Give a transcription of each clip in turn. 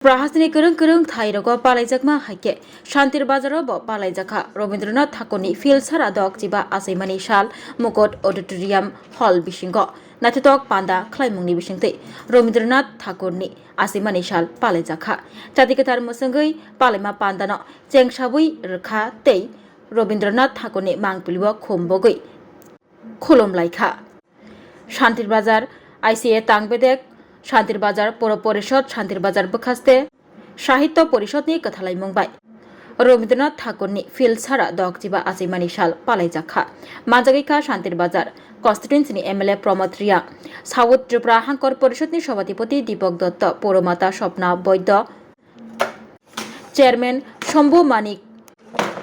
Prahasni kereng thai rogo palaijakma haike Shantir Bazaro bo palaijakha Rabindranath Thakurni Field Saradok jiba Asaimani Shal Mukot Auditorium Hall bisingo Natitok Panda Klaimungni bisingte Rabindranath Thakurni Asaimani Shal palaijakha Jatiketar musangai palaima pandano chengsabui rkha tei Rabindranath Thakurni mangpilibo khombogoi khulom laikha Shantir Bazar ICA Tangbedek Shantir Bazar Poro Porishod Shantir Bazar Bukhaste Sahitya Porishod ni Kathalai Mungbai Rabindranath Thakurni Field Sara Dok Jiba Asaimani Shal Palaijakha Majagika Shantir Bazar Constituency ni MLA Pramod Ria South Tripura Hankor Porishod ni Sabhapati Deepak Datta Poromata Shopna Boydo Chairman Shambhu Manik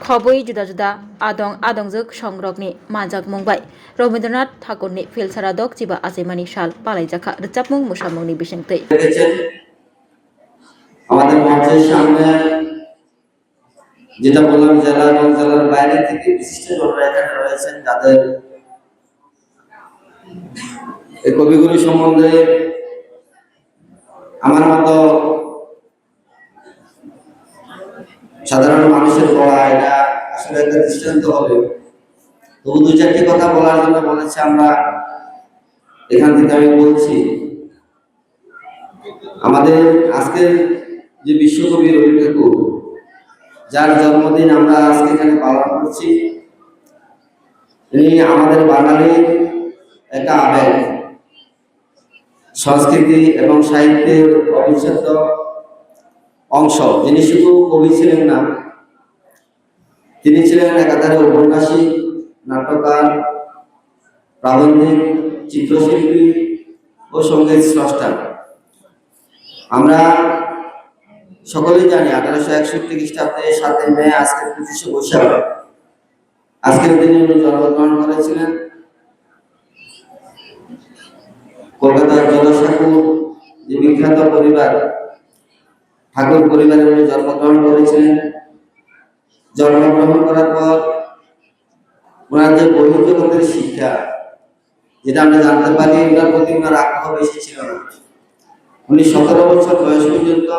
Khoboi juda adongjok songrokni majak mungbai Rabindranath Thakurni Field Saradok jiba Asaimani Shal palaijakha rijapmung musamungni bisingtei আমাদের মঞ্চের সামনে যেটা বললাম জেলা এবং জেলার বাইরে থেকে বিশিষ্ট জনরা এখানে রয়েছেন যাদের এই কবিগুরু সম্বন্ধে আমার মতো সাধারণ মানুষের বলা এটা আসলে একটা দৃষ্টান্ত হবে। তবু দু চারটি কথা বলার জন্য বলেছে আমরা এখান থেকে আমি বলছি। আমাদের আজকের যে বিশ্বকবি রবি ঠাকুর যার জন্মদিন আমরা আজকে এখানে পালন করছি, তিনি আমাদের বাঙালির একটা আবেগ, সংস্কৃতি এবং সাহিত্যের অবিচ্ছেদ্য অংশ। যিনি শুধু কবি ছিলেন না, তিনি ছিলেন একাধারে উপন্যাসিক, নাট্যকার, প্রাবন্ধিক, চিত্রশিল্পী ও সঙ্গীত স্রষ্টা। আমরা সকলেই জানি 1861 খ্রিস্টাব্দে 7 মে আজকের 25শে বৈশাখ আজকের দিনে উনি জন্মগ্রহণ করেছিলেন। কলকাতার জলসাকুর যে বিখ্যাত পরিবার ঠাকুর পরিবারে উনি জন্মগ্রহণ করেছিলেন। জন্মগ্রহণ করার পর ওনার যে বহির্জগতের শিক্ষা, যেটা আমরা জানতে পারি, ওনার প্রতি ওনার আগ্রহ বেশি ছিল না। উনি 17 বছর বয়স পর্যন্ত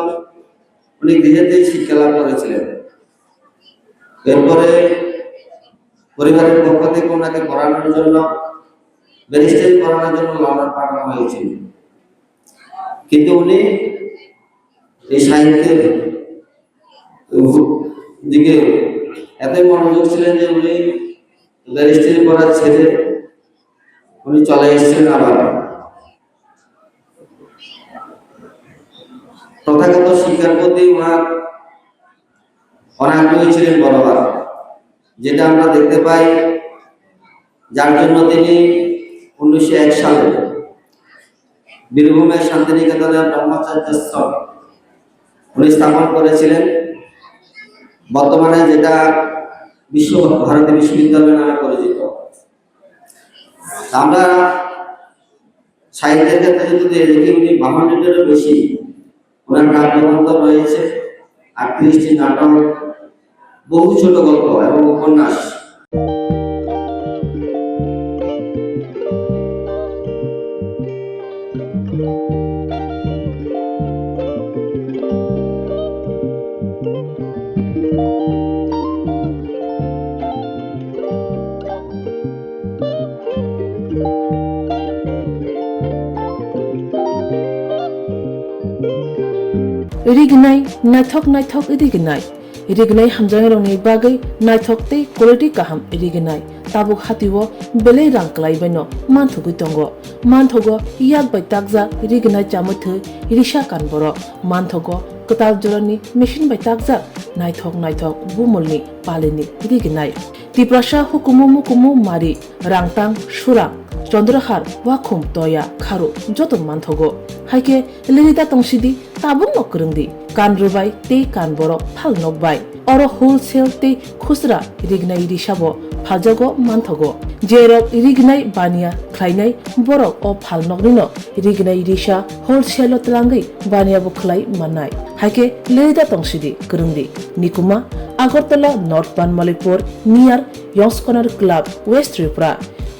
উনি গৃহেতেই শিক্ষা লাভ করেছিলেন। এরপরে পরিবারের পক্ষ থেকে ওনাকে পড়ানোর জন্য, ব্যারিস্টারি পড়ানোর জন্য লন্ডন পাঠানো হয়েছিল। কিন্তু উনি এই সাহিত্যের দিকে এতই মনোযোগ ছিলেন যে উনি ব্যারিস্টারি পড়া ছেড়ে উনি চলে এসেছিলেন আবার প্রথাগত শিক্ষার প্রতি ওনার অনাগ্রহী ছিলেন বরাবর, যেটা আমরা দেখতে পাই। যার জন্য তিনি 1901 সালে বীরভূমের শান্তিনিকেতনে ব্রহ্মচর্যাশ্রম উনি স্থাপন করেছিলেন, বর্তমানে যেটা বিশ্বভারতী বিশ্ববিদ্যালয় নামে পরিচিত। আমরা সাহিত্যের ক্ষেত্রে যদি দেখি, উনি 52টারও বেশি ওনার কাব্যগ্রন্থ রয়েছে, 38টি নাটক, বহু ছোট গল্প এবং উপন্যাস। Irignai naithok irignai hamjang rongni bagai naithok tei quality kaham irignai tabuk hatiwo belai rang klai baino manthugi tongo manthogo yak bai takja irignai chamuthu irisha kanboro manthogo katal jorani machine bai takja naithok bumulni palini irignai tiprasha hukumu mari rangtang surang Chandrahar wakhum toya kharu joton manthogo haike lirita tongsidi tabung nokrungdi kanrubai te kanboro phal nokbai oro wholesale te khusra rignai risabo phajago manthogo jerok rignai bania khlainai borok o phal noknino rignai risa wholesale tlangai bania bo khlai manai haike lirita tongsidi krungdi nikuma Agartala North Panmalipur near Yongs Corner Club West Tripura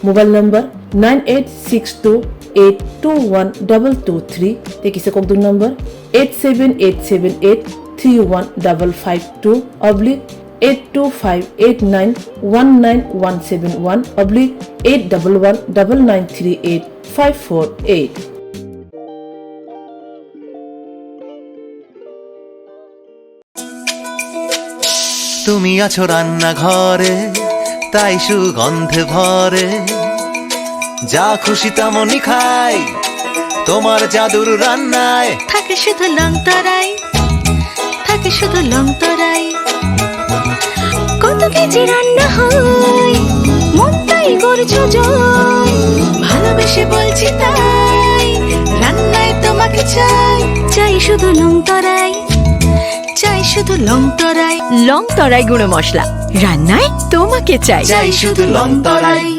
Mobile number 9862821223 te kise kokdung number 87878315552 /82589191171 /8119938 তুমি আছো রান্নাঘরে তাই সুগন্ধে ভরে যা খুশি তেমনই খাই তোমার জাদুর রান্নায় থাকে শুধু লং তরাই থাকে শুধু লং তরাই কত কেজি রান্না হয় মন তাই করছো জয় ভালোবেসে বলছি তাই রান্নায় তোমাকে চাই চাই শুধু লং তরাই চাই শুধু লং তরাই গুঁড়ো মশলা রান্নায় তোমাকে চাই চাই শুধু লং তরাই।